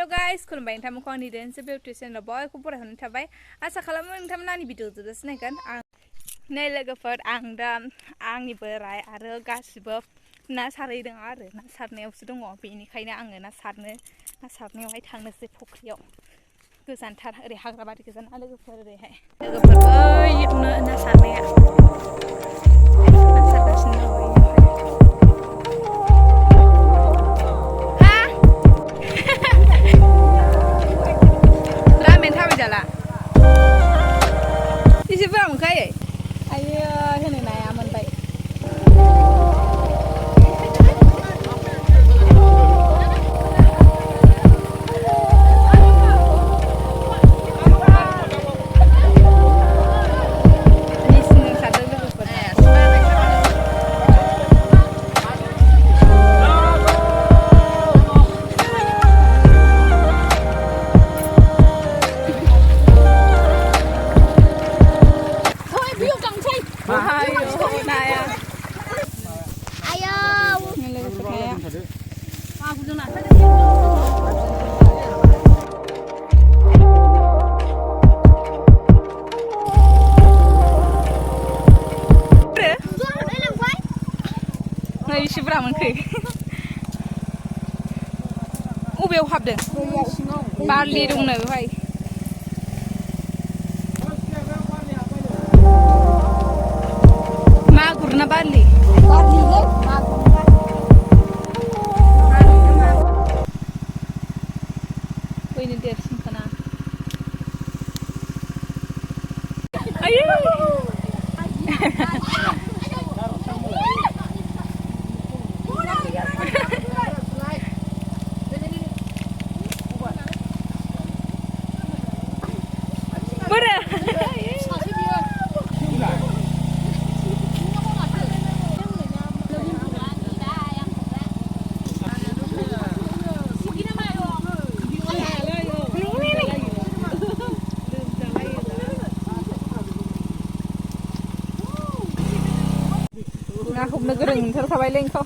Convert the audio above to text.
hello guys खुलुमबाय नोंथांमोनखौ आंनि dance beauty चेनेलाव बयखौबो बरायहरनाय थाबाय आसा खालामो नोंथांमोना आंनि भिडिअ जोबोद सिनायगोन आं नै लोगोफोर आं दा आंनि बोराय आरो गासिबो ना सारहैदों आरो ना सारनायावसो दङ बेनिखायनो आङो ना सारनायावहाय थांनोसै फुख्रियाव गोजानथार ओरै हाग्राबारि गोजान लोगोफोर ओरैहाय लोगोफोर बैयावनो ना सारनाया ना सारगासिनो दङ जाला इसे बुरजा मोनखायो आयो होनो नाया मोनबाय इसे बुरजा मोनखो अबेयाव हाबदों बारलि दंनो बेवहाय मागुर ना बारलि बैनो देरसिनखाना आयौ ना हमनो गोरों मोनथारखाबायलै नोंखौ